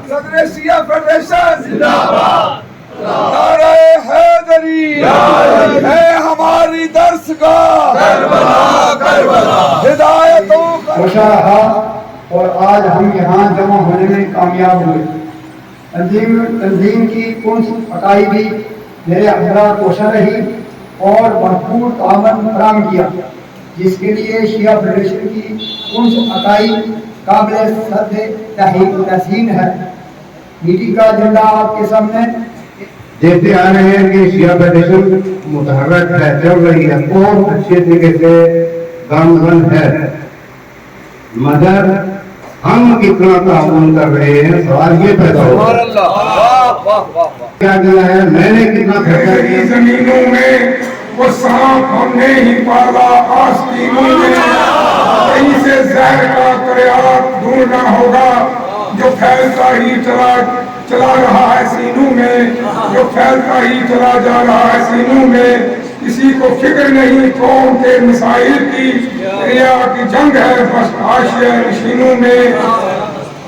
सदर शिया फेडरेशन जिंदाबाद। नारे हैदरी है हमारी दरसगाह, हिदायतों का खुशा रहा और आज हम यहाँ जमा होने में कामयाब हुए। तंजीम की कुंज अकाई भी मेरे हमरा कोशा रही और भरपूर तामन फराम किया, जिसके लिए शिया फेडरेशन की कुंज अकाई काबिल तहसीन है। मीटिंग का एजेंडा आपके सामने देखते आ रहे हैं कि शिया फेडरेशन मुतहर्रक है, चल रही है, बहुत अच्छे तरीके से गामगन है, मगर हम कितना ताउन कर रहे हैं, सवाल ये पैदा होगा क्या किया है, मैंने कितना खर्चा किया। जमीनों में वो सांप हमने ही पाला आस्तीनों में, कहीं से जहर का करियात ढूंढना होगा जो फैलता ही चला रहा है सीनों में, जो फैलता ही चला जा रहा है सीनों में। किसी को फिक्र नहीं कौम के मिसाइल की, रिया की जंग है बस आशिया नशीनों में।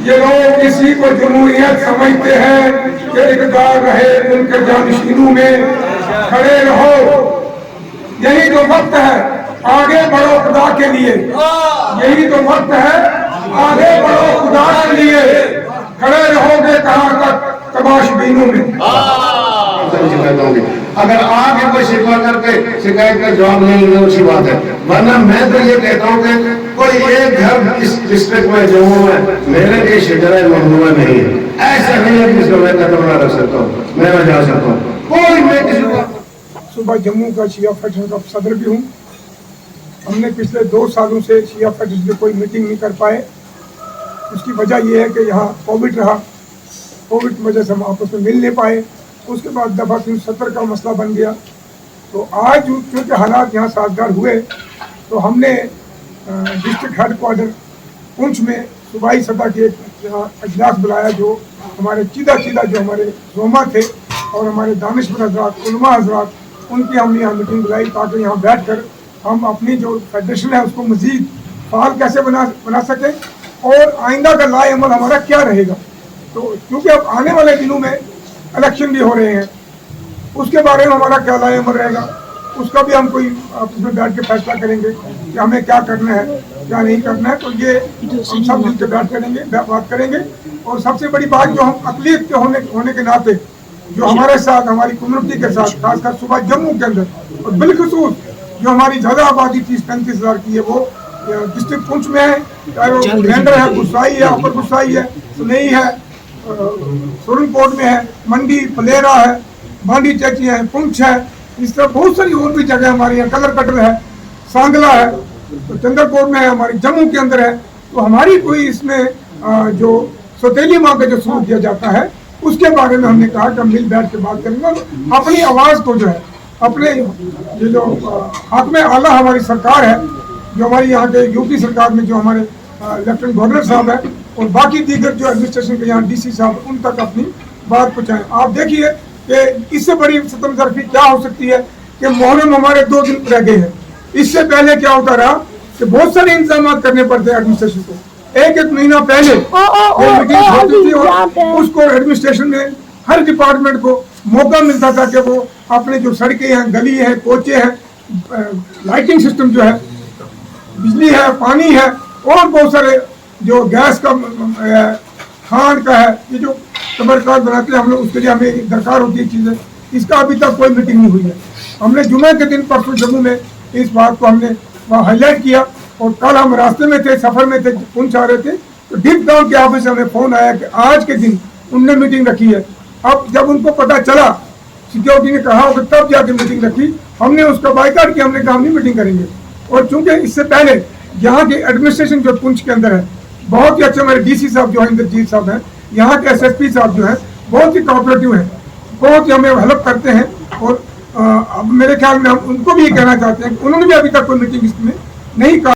ये लोग किसी को जमहूरियत समझते हैं कि इक़्तिदार रहे उनके जानशीनों में। खड़े रहो, यही तो वक्त है, आगे बढ़ो खुदा के लिए, यही तो वक्त है, आगे बढ़ो खुदा के लिए। खड़े रहोगे कहाँ तक तमाशबीनों में। अगर आगे कोई शिकवा करके शिकायत का जवाब नहीं मिले उसी बात है, वरना मैं तो ये कहता हूँ कि कोई एक घर इस डिस्ट्रिक्ट में जम्मू में मेरे लिए शजरा ममनुआ नहीं है। ऐसा नहीं है जिसको मैं कदम ना रख सकता हूँ, मैं जा सकता हूँ कोई मैं किसी को। सुबह जम्मू का शिया फेडरेशन का सदर भी हूँ। हमने पिछले 2 सालों से शिया फेडरेशन की कोई मीटिंग नहीं कर पाए। उसकी वजह यह है कि यहाँ कोविड रहा, कोविड की वजह से हम आपस में मिल नहीं पाए। उसके बाद दफ़ा 370 का मसला बन गया। तो आज चूँकि हालात यहाँ साजगार हुए तो हमने डिस्ट्रिक्ट हेडक्वार्टर पुंछ में सूबाई सतह के अजलास बुलाया, जो हमारे चीदा जो हमारे रोमा थे और हमारे दानिशमंद हज़रात उलमा हज़रात, उनकी हमने यहाँ मीटिंग बुलाई ताकि यहाँ बैठ कर हम अपनी जो फेडरेशन है उसको मज़ीद फाल कैसे बना सकें और आइंदा का लाए अमल हमारा क्या रहेगा। तो क्योंकि अब आने वाले दिनों में इलेक्शन भी हो रहे हैं, उसके बारे में हमारा क्या लाए अमल रहेगा, उसका भी हम कोई आपस में बैठ के फैसला करेंगे कि हमें क्या करना है क्या नहीं करना है। तो ये हम सब मिलकर बैठ करेंगे, बात करेंगे। और सबसे बड़ी बात जो हम अक़लियत के होने के नाते जो हमारे साथ हमारी कम्युनिटी के साथ खासकर सुबह जम्मू के अंदर और बिलखसूस जो हमारी ज़्यादा आबादी 30-35 हज़ार की है वो डिस्ट्रिक्ट पुंछ में है, चाहे वो गेंडर है, गुस्साई है, अपर गुस्साई है, सुनई है, सुरनकोट में है, मंडी फलेरा है, बांडी चची है, पुंछ है, इस तरह बहुत सारी और भी जगह हमारी यहाँ, कलर कटर है, सांगला है, तो चंद्रकोट में है, हमारी जम्मू के अंदर है। तो हमारी कोई इसमें जो सौतेली माँ का जो सूट दिया जाता है उसके बारे में हमने कहा कि हम मिल बैठ के बात करेंगे और अपनी आवाज़ को जो है अपने ये जो हाकिम आला हमारी सरकार है, जो हमारी यहाँ के यूपी सरकार में जो हमारे लेफ्टिनेंट गवर्नर साहब है और बाकी दीगर जो एडमिनिस्ट्रेशन के यहाँ डीसी साहब, उन तक अपनी बात पहुँचाएं। आप देखिए कि इससे बड़ी सतम तरफी क्या हो सकती है कि मुहर्रम हमारे 2 दिन रह गए हैं। इससे पहले क्या होता रहा कि बहुत सारे इंतजाम करने पड़ते हैं एडमिनिस्ट्रेशन को। एक महीना पहले मीटिंग होती थी और उसको एडमिनिस्ट्रेशन में हर डिपार्टमेंट को मौका मिलता था कि वो अपने जो सड़कें हैं, गली है, कोचे हैं, लाइटिंग सिस्टम जो है, बिजली है, पानी है और बहुत सारे जो गैस का खान का है, ये जो तबरकात बनाते हैं हम लोग, उसके लिए हमें दरकार होती है चीज़ें। इसका अभी तक कोई मीटिंग नहीं हुई है। हमने जुमे के दिन परसों जम्मू में इस बात को हमने वहाँ हाईलाइट किया और कल हम रास्ते में थे, सफ़र में थे, पुंछ आ रहे थे तो डिप टाउन के ऑफिस से हमें फ़ोन आया कि आज के दिन उनने मीटिंग रखी है। अब जब उनको पता चला, सिक्योरिटी ने कहा होगा तब जाके मीटिंग रखी, हमने उसका बाइकाट किया, हमने कहा हम नहीं मीटिंग करेंगे। और चूँकि इससे पहले यहाँ के एडमिनिस्ट्रेशन जो पुंछ के अंदर है बहुत ही अच्छे, हमारे डीसी साहब जो है इंद्रजीत साहब हैं, यहाँ के एसएसपी साहब जो हैं बहुत ही कोऑपरेटिव हैं, बहुत ही हमें हेल्प करते हैं। और अब मेरे ख्याल में हम उनको भी ये कहना चाहते हैं कि उन्होंने भी अभी तक कोई मीटिंग इसमें नहीं कहा।